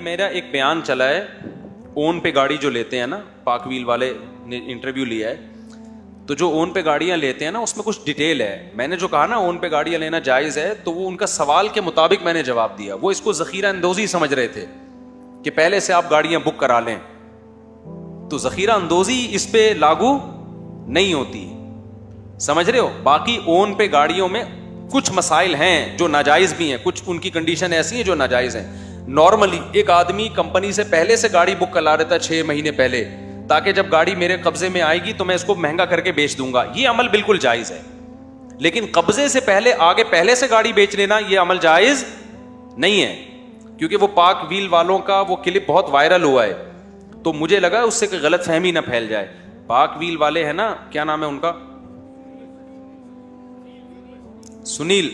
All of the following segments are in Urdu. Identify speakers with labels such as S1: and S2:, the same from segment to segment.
S1: میرا ایک بیان چلا ہے, اون پہ گاڑی جو لیتے ہیں نا, پاک ویل والے نے انٹرویو لیا ہے, تو جو اون پہ گاڑیاں لیتے ہیں نا اس میں کچھ ڈیٹیل ہے. میں نے جو کہا نا اون پہ گاڑیاں لینا جائز ہے, تو وہ ان کا سوال کے مطابق میں نے جواب دیا. وہ اس کو ذخیرہ اندوزی سمجھ رہے تھے کہ پہلے سے آپ گاڑیاں بک کرا لیں, تو ذخیرہ اندوزی اس پہ لاگو نہیں ہوتی, سمجھ رہے ہو. باقی اون پہ گاڑیوں میں کچھ مسائل ہیں جو ناجائز بھی ہیں, کچھ ان کی کنڈیشن ایسی ہیں جو ناجائز ہیں. نارملی ایک آدمی کمپنی سے پہلے سے گاڑی بک کرا دیتا ہے 6 مہینے پہلے, تاکہ جب گاڑی میرے قبضے میں آئے گی تو میں اس کو مہنگا کر کے بیچ دوں گا. یہ عمل بالکل جائز ہے. لیکن قبضے سے پہلے آگے پہلے سے گاڑی بیچ لینا یہ عمل جائز نہیں ہے, کیونکہ وہ پاک ویل والوں کا وہ کلپ بہت وائرل ہوا ہے, تو مجھے لگا اس سے کوئی غلط فہمی نہ پھیل جائے. پاک ویل والے ہیں نا, کیا نام ہے ان کا, سنیل,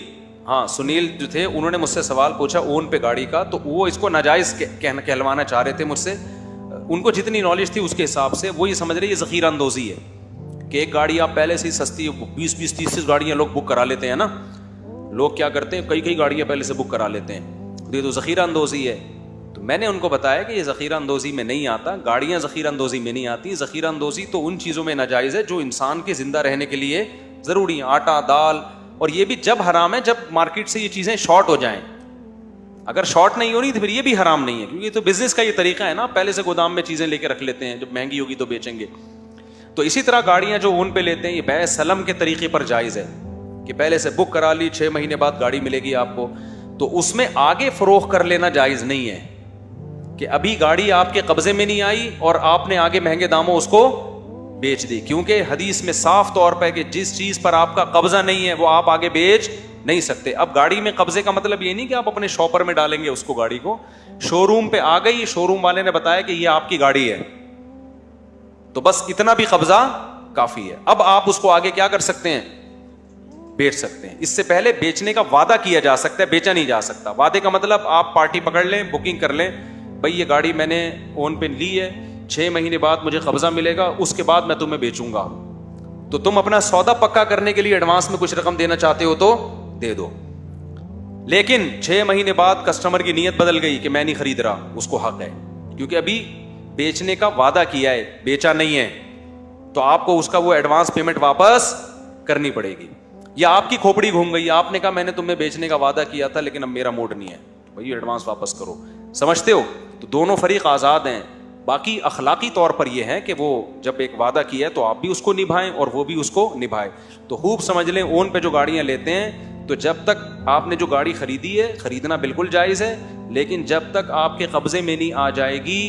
S1: ہاں سنیل جو تھے, انہوں نے مجھ سے سوال پوچھا اون پہ گاڑی کا, تو وہ اس کو ناجائز کہلوانا چاہ رہے تھے مجھ سے. ان کو جتنی نالج تھی اس کے حساب سے وہ یہ سمجھ رہے یہ ذخیرہ اندوزی ہے کہ ایک گاڑی آپ پہلے سے ہی سستی 20-30 گاڑیاں لوگ بک کرا لیتے ہیں نا. لوگ کیا کرتے ہیں, کئی گاڑیاں پہلے سے بک کرا لیتے ہیں, تو یہ تو ذخیرہ اندوزی ہے. تو میں نے ان کو بتایا کہ یہ ذخیرہ اندوزی میں نہیں آتا, گاڑیاں ذخیرہ اندوزی میں نہیں آتی. ذخیرہ اندوزی تو ان چیزوں میں ناجائز ہے جو انسان کے زندہ رہنے کے لیے ضروری ہیں, آٹا, دال, اور یہ بھی جب حرام ہے جب مارکیٹ سے یہ چیزیں شارٹ ہو جائیں. اگر شارٹ نہیں ہو رہی تو پھر یہ بھی حرام نہیں ہے, کیونکہ یہ تو بزنس کا یہ طریقہ ہے نا, پہلے سے گودام میں چیزیں لے کے رکھ لیتے ہیں, جب مہنگی ہوگی تو بیچیں گے. تو اسی طرح گاڑیاں جو اون پہ لیتے ہیں یہ بیع سلم کے طریقے پر جائز ہے کہ پہلے سے بک کرا لی, 6 مہینے بعد گاڑی ملے گی آپ کو, تو اس میں آگے فروخت کر لینا جائز نہیں ہے کہ ابھی گاڑی آپ کے قبضے میں نہیں آئی اور آپ نے آگے مہنگے داموں اس کو بیچ دی. کیونکہ حدیث میں صاف طور پہ کہ جس چیز پر آپ کا قبضہ نہیں ہے وہ آپ آگے بیچ نہیں سکتے. اب گاڑی میں قبضے کا مطلب یہ نہیں کہ آپ اپنے شاپر میں ڈالیں گے اس کو, گاڑی کو شو روم پہ آ گئی, شو روم والے نے بتایا کہ یہ آپ کی گاڑی ہے, تو بس اتنا بھی قبضہ کافی ہے. اب آپ اس کو آگے کیا کر سکتے ہیں, بیچ سکتے ہیں. اس سے پہلے بیچنے کا وعدہ کیا جا سکتا ہے, بیچا نہیں جا سکتا. وعدے کا مطلب آپ پارٹی پکڑ لیں, بکنگ کر لیں, بھائی یہ گاڑی میں نے اون پہ لی ہے, 6 مہینے بعد مجھے قبضہ ملے گا, اس کے بعد میں تمہیں بیچوں گا. تو تم اپنا سودا پکا کرنے کے لیے ایڈوانس میں کچھ رقم دینا چاہتے ہو تو دے دو. لیکن 6 مہینے بعد کسٹمر کی نیت بدل گئی کہ میں نہیں خرید رہا, اس کو حق ہے, کیونکہ ابھی بیچنے کا وعدہ کیا ہے, بیچا نہیں ہے, تو آپ کو اس کا وہ ایڈوانس پیمنٹ واپس کرنی پڑے گی. یا آپ کی کھوپڑی گھوم گئی, آپ نے کہا میں نے تمہیں بیچنے کا وعدہ کیا تھا لیکن اب میرا موڈ نہیں ہے, بھائی ایڈوانس واپس کرو. سمجھتے ہو؟ تو دونوں فریق آزاد ہیں. باقی اخلاقی طور پر یہ ہے کہ وہ جب ایک وعدہ کیا ہے تو آپ بھی اس کو نبھائیں اور وہ بھی اس کو نبھائے. تو خوب سمجھ لیں, اون پہ جو گاڑیاں لیتے ہیں تو جب تک آپ نے جو گاڑی خریدی ہے, خریدنا بالکل جائز ہے, لیکن جب تک آپ کے قبضے میں نہیں آ جائے گی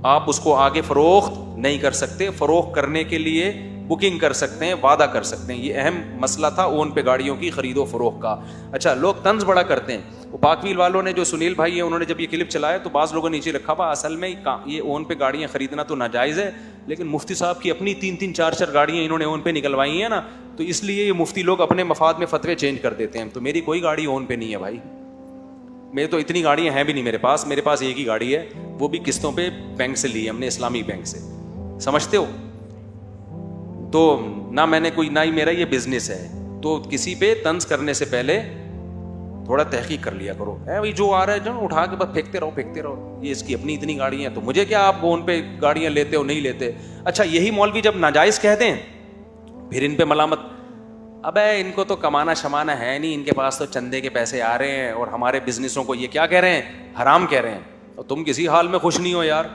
S1: آپ اس کو آگے فروخت نہیں کر سکتے. فروخت کرنے کے لیے بکنگ کر سکتے ہیں, وعدہ کر سکتے ہیں. یہ اہم مسئلہ تھا اون پہ گاڑیوں کی خرید و فروخت کا. اچھا, لوگ طنز بڑا کرتے ہیں. وہ پاک ویل والوں نے جو سنیل بھائی ہیں انہوں نے جب یہ کلپ چلایا تو بعض لوگوں نے نیچے رکھا ہوا اصل میں یہ اون پہ گاڑیاں خریدنا تو ناجائز ہے, لیکن مفتی صاحب کی اپنی 3-3 4-4 گاڑیاں انہوں نے اون پہ نکلوائی ہیں نا, تو اس لیے یہ مفتی لوگ اپنے مفاد میں فتوے چینج کر دیتے ہیں. تو میری کوئی گاڑی اون پہ نہیں ہے بھائی, میرے تو اتنی گاڑیاں ہیں بھی نہیں میرے پاس ایک ہی گاڑی ہے, وہ بھی قسطوں پہ بینک سے لی ہے ہم نے, اسلامی بینک سے. سمجھتے ہو؟ تو نہ میں نے کوئی, نہ ہی میرا یہ بزنس ہے. تو کسی پہ طنز کرنے سے پہلے تھوڑا تحقیق کر لیا کرو. بھائی جو آ رہا ہے جو اٹھا کے بس پھینکتے رہو, یہ اس کی اپنی اتنی گاڑیاں ہیں تو مجھے کیا, آپ اون پہ گاڑیاں لیتے ہو نہیں لیتے. اچھا, یہی مولوی جب ناجائز کہتے ہیں پھر ان پہ ملامت, ابے ان کو تو کمانا شمانا ہے نہیں, ان کے پاس تو چندے کے پیسے آ رہے ہیں اور ہمارے بزنسوں کو یہ کیا کہہ رہے ہیں, حرام کہہ رہے ہیں. اور تم کسی حال میں خوش نہیں ہو یار.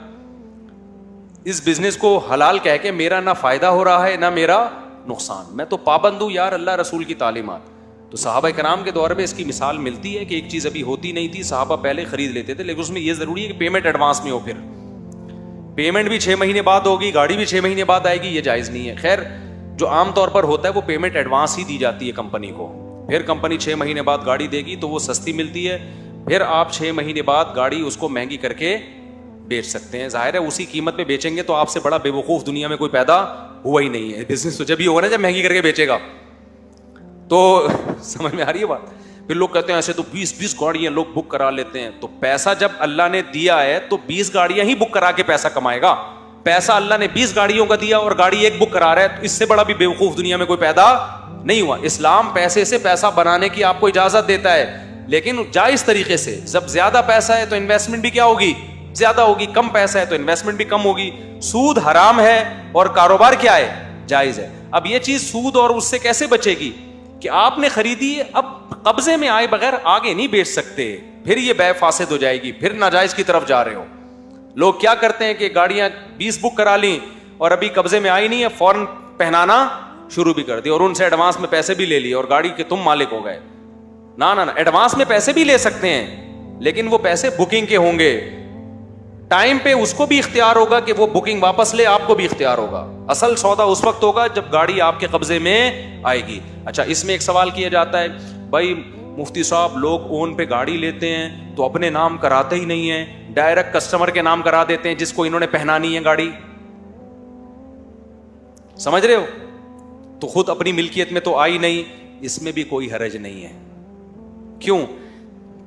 S1: اس بزنس کو حلال کہہ کے میرا نہ فائدہ ہو رہا ہے نہ میرا نقصان, میں تو پابند ہوں یار اللہ رسول کی تعلیمات. تو صحابہ کرام کے دور میں اس کی مثال ملتی ہے کہ ایک چیز ابھی ہوتی نہیں تھی, صحابہ پہلے خرید لیتے تھے, لیکن اس میں یہ ضروری ہے کہ پیمنٹ ایڈوانس میں ہو. پھر پیمنٹ بھی 6 مہینے بعد ہوگی, گاڑی بھی 6 مہینے بعد آئے گی, یہ جائز نہیں ہے. خیر, جو عام طور پر ہوتا ہے وہ پیمنٹ ایڈوانس ہی دی جاتی ہے کمپنی کو, پھر کمپنی 6 مہینے بعد گاڑی دے گی تو وہ سستی ملتی ہے, پھر آپ 6 مہینے بعد گاڑی اس کو مہنگی کر کے بیچ سکتے ہیں. ظاہر ہے اسی قیمت پہ بیچیں گے تو آپ سے بڑا بے وقوف دنیا میں کوئی پیدا ہوا ہی نہیں ہے. بزنس تو جب ہی ہوگا نا جب مہنگی کر کے بیچے گا. تو سمجھ میں آ رہی ہے بات. پھر لوگ کہتے ہیں ایسے تو 20 گاڑیاں لوگ بک کرا لیتے ہیں. تو پیسہ جب اللہ نے دیا ہے تو 20 گاڑیاں ہی بک کرا کے پیسہ کمائے گا. پیسہ اللہ نے 20 گاڑیوں کا دیا اور گاڑی ایک بک کرا رہا ہے, تو اس سے بڑا بھی بیوقوف دنیا میں کوئی پیدا نہیں ہوا. اسلام پیسے سے پیسہ بنانے کی آپ کو اجازت دیتا ہے, لیکن جائز طریقے سے. جب زیادہ پیسہ ہے تو انویسٹمنٹ بھی کیا ہوگی؟ زیادہ ہوگی. کم پیسہ ہے تو انویسٹمنٹ بھی کم ہوگی. سود حرام ہے اور کاروبار کیا ہے؟ جائز ہے. اب یہ چیز سود اور اس سے کیسے بچے گی کہ آپ نے خریدی, اب قبضے میں آئے بغیر آگے نہیں بیچ سکتے, پھر یہ بے فاسد ہو جائے گی, پھر ناجائز کی طرف جا رہے ہو. لوگ کیا کرتے ہیں کہ گاڑیاں 20 بک کرا لیں اور ابھی قبضے میں آئی نہیں ہے, فوراً پہنانا شروع بھی کر دی اور ان سے ایڈوانس میں پیسے بھی لے لیے اور گاڑی کے تم مالک ہو گئے. نہ ایڈوانس میں پیسے بھی لے سکتے ہیں لیکن وہ پیسے بکنگ کے ہوں گے. ٹائم پہ اس کو بھی اختیار ہوگا کہ وہ بکنگ واپس لے, آپ کو بھی اختیار ہوگا. اصل سودا اس وقت ہوگا جب گاڑی آپ کے قبضے میں آئے گی. اچھا, اس میں ایک سوال کیا جاتا ہے, بھائی مفتی صاحب لوگ اون پہ گاڑی لیتے ہیں تو اپنے نام کراتے ہی نہیں ہیں, ڈائریکٹ کسٹمر کے نام کرا دیتے ہیں جس کو انہوں نے پہنانی ہے گاڑی. سمجھ رہے ہو؟ تو خود اپنی ملکیت میں تو آئی نہیں. اس میں بھی کوئی حرج نہیں ہے. کیوں؟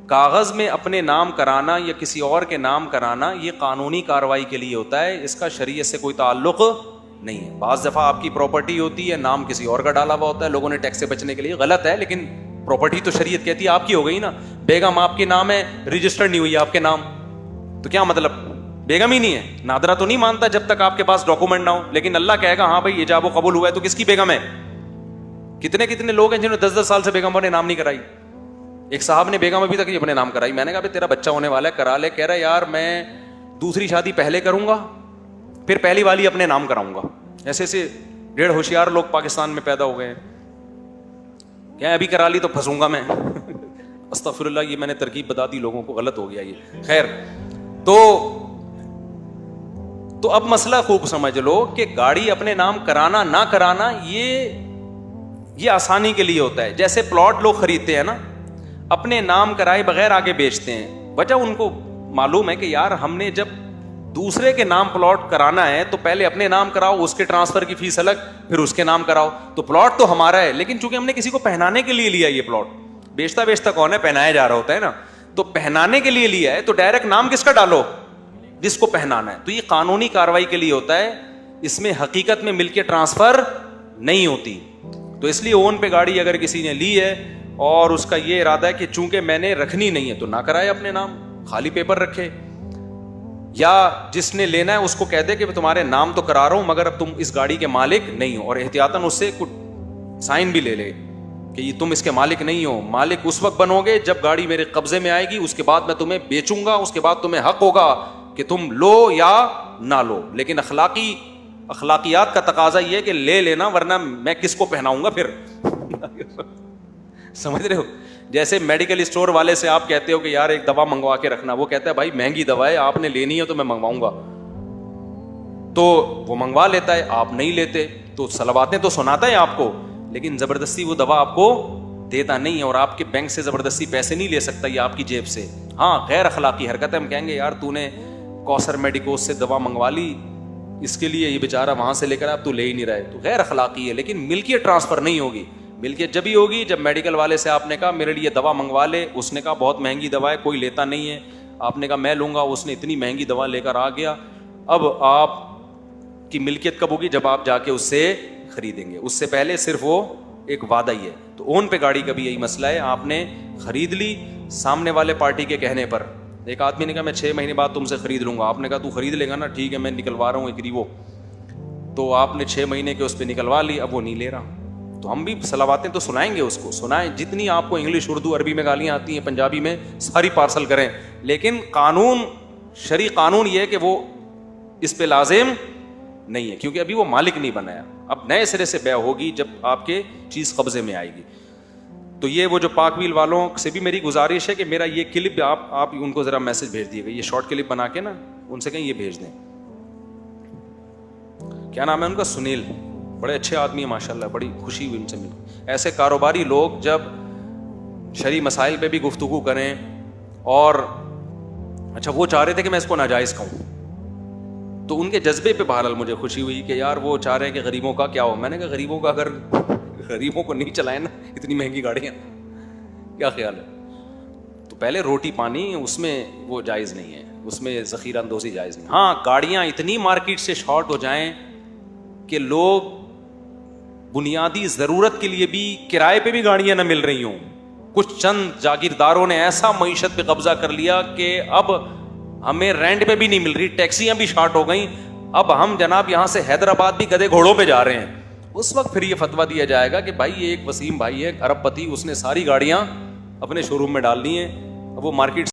S1: کاغذ میں اپنے نام کرانا یا کسی اور کے نام کرانا یہ قانونی کارروائی کے لیے ہوتا ہے, اس کا شریعت سے کوئی تعلق نہیں ہے. بعض دفعہ آپ کی پراپرٹی ہوتی ہے, نام کسی اور کا ڈالا ہوا ہوتا ہے, لوگوں نے ٹیکس سے بچنے کے لیے, غلط ہے, لیکن پراپرٹی تو شریعت کہتی ہے آپ کی ہو گئی نا. بیگم آپ کے نام ہے, رجسٹر نہیں ہوئی آپ کے نام, تو کیا مطلب بیگم ہی نہیں ہے. نادرا تو نہیں مانتا جب تک آپ کے پاس ڈاکومنٹ نہ ہو, لیکن اللہ کہے گا ہاں بھائی ایجاب و قبول ہوا ہے تو کس کی بیگم ہے. کتنے کتنے لوگ ہیں جنہوں نے 10 سال سے بیگموں نے نام نہیں کرائی. ایک صاحب نے بیگم ابھی تک اپنے نام کرائی. میں نے کہا تیرا بچہ ہونے والا ہے, کرا لے. کہہ رہا یار میں دوسری شادی پہلے کروں گا پھر پہلی والی اپنے نام کراؤں گا. ایسے ایسے 1.5 ہوشیار لوگ پاکستان میں پیدا ہو گئے ہیں. کیا ابھی کرا لی تو پھنسوں گا میں. استغفر اللہ, یہ میں نے ترکیب بتا دی لوگوں کو, غلط ہو گیا یہ. خیر, تو اب مسئلہ خوب سمجھ لو کہ گاڑی اپنے نام کرانا نہ کرانا یہ آسانی کے لیے ہوتا ہے. جیسے پلاٹ لوگ خریدتے ہیں نا, اپنے نام کرائے بغیر آگے بیچتے ہیں. وجہ ان کو معلوم ہے کہ یار ہم نے جب دوسرے کے نام پلاٹ کرانا ہے تو پہلے اپنے نام کراؤ, اس کے ٹرانسفر کی فیس الگ, پھر اس کے نام کراؤ. تو پلاٹ تو ہمارا ہے, لیکن چونکہ ہم نے کسی کو پہنانے کے لیے لیا یہ پلاٹ, بیچتا کون ہے, پہنایا جا رہا ہوتا ہے نا, تو پہنانے کے لیے لیا ہے تو ڈائریکٹ نام کس کا ڈالو, جس کو پہنانا ہے. تو یہ قانونی کاروائی کے لیے ہوتا ہے, اس میں حقیقت میں ملکیت ٹرانسفر نہیں ہوتی. تو اس لیے اون پہ گاڑی اگر کسی نے لی ہے اور اس کا یہ ارادہ ہے کہ چونکہ میں نے رکھنی نہیں ہے تو نہ کرائے اپنے نام, خالی پیپر رکھے. یا جس نے لینا ہے اس کو کہہ دے کہ تمہارے نام تو کرا رہا ہوں مگر اب تم اس گاڑی کے مالک نہیں ہو, اور احتیاطاً اس سے کچھ سائن بھی لے لے کہ یہ تم اس کے مالک نہیں ہو. مالک اس وقت بنو گے جب گاڑی میرے قبضے میں آئے گی, اس کے بعد میں تمہیں بیچوں گا, اس کے بعد تمہیں حق ہوگا کہ تم لو یا نہ لو. لیکن اخلاقیات کا تقاضا یہ ہے کہ لے لینا, ورنہ میں کس کو پہناؤں گا پھر. سمجھ رہے ہو؟ جیسے میڈیکل اسٹور والے سے آپ کہتے ہو کہ یار ایک دوا منگوا کے رکھنا, وہ کہتا ہے بھائی مہنگی دوا ہے, آپ نے لینی ہے تو میں منگواؤں گا, تو وہ منگوا لیتا ہے, آپ نہیں لیتے تو صلواتیں تو سناتا ہے آپ کو, لیکن زبردستی وہ دوا آپ کو دیتا نہیں ہے, اور آپ کے بینک سے زبردستی پیسے نہیں لے سکتا, یہ آپ کی جیب سے. ہاں غیر اخلاقی حرکت ہے. ہم کہیں گے یار تو نے کوثر میڈیکوز سے دوا منگوا لی, اس کے لیے یہ بیچارہ وہاں سے لے کر اب تو لے ہی نہیں رہے, تو غیر اخلاقی ہے. لیکن ملکیت ٹرانسفر نہیں ہوگی. ملکیت جبھی ہوگی جب میڈیکل والے سے آپ نے کہا میرے لیے دوا منگوا لے, اس نے کہا بہت مہنگی دوا ہے, کوئی لیتا نہیں ہے, آپ نے کہا میں لوں گا, اس نے اتنی مہنگی دوا لے کر آ گیا. اب آپ کی ملکیت کب ہوگی؟ جب آپ جا کے اس سے خریدیں گے. اس سے پہلے صرف وہ ایک وعدہ ہی ہے. تو اون پہ گاڑی کا بھی یہی مسئلہ ہے, آپ نے خرید لی سامنے والے پارٹی کے کہنے پر. ایک آدمی نے کہا میں 6 مہینے بعد تم سے خرید لوں گا, آپ نے کہا تو خرید لے گا نا, ٹھیک ہے میں نکلوا رہا ہوں ایک ریوو. تو آپ نے 6 مہینے کے اس پہ نکلوا لی, اب وہ نہیں لے رہا. تو ہم بھی صلواتیں تو سنائیں گے اس کو, سنائیں جتنی آپ کو انگلش اردو عربی میں گالیاں آتی ہیں, پنجابی میں, ساری پارسل کریں, لیکن قانون شرعی قانون یہ ہے کہ وہ اس پہ لازم نہیں ہے, کیونکہ ابھی وہ مالک نہیں بنایا. اب نئے سرے سے بیع ہوگی جب آپ کے چیز قبضے میں آئے گی. تو یہ وہ جو پاک ویل والوں سے بھی میری گزارش ہے کہ میرا یہ کلپ آپ ان کو ذرا میسج بھیج دیے گا, یہ شارٹ کلپ بنا کے نا ان سے کہیں یہ بھیج دیں. کیا نام ہے ان کا؟ سنیل. بڑے اچھے آدمی ہیں ماشاء اللہ, بڑی خوشی ہوئی ان سے مل. ایسے کاروباری لوگ جب شرعی مسائل پہ بھی گفتگو کریں, اور اچھا وہ چاہ رہے تھے کہ میں اس کو ناجائز کہوں, تو ان کے جذبے پہ بہرحال مجھے خوشی ہوئی کہ یار وہ چاہ رہے ہیں کہ غریبوں کا کیا ہو. میں نے کہا غریبوں کا اگر غریبوں کو نہیں چلائیں نا اتنی مہنگی گاڑیاں, کیا خیال ہے؟ تو پہلے روٹی پانی اس میں وہ جائز نہیں ہے, اس میں ذخیرہ اندوزی جائز نہیں. ہاں گاڑیاں اتنی مارکیٹ سے شارٹ ہو جائیں کہ لوگ بنیادی ضرورت کے لیے بھی کرائے پہ بھی گاڑیاں نہ مل رہی ہوں, کچھ چند جاگیرداروں نے ایسا معیشت پہ قبضہ کر لیا کہ اب ہمیں رینٹ پہ بھی نہیں مل رہی, ٹیکسیاں بھی شارٹ ہو گئیں, اب ہم جناب یہاں سے حیدرآباد بھی گدے گھوڑوں پہ جا رہے ہیں. اس وقت پھر یہ فتویٰ دیا جائے گا کہ بھائی یہ ایک وسیم بھائی ہے ارب پتی, اس نے ساری گاڑیاں اپنے شو روم میں ڈال لی ہیں, اب وہ مارکیٹ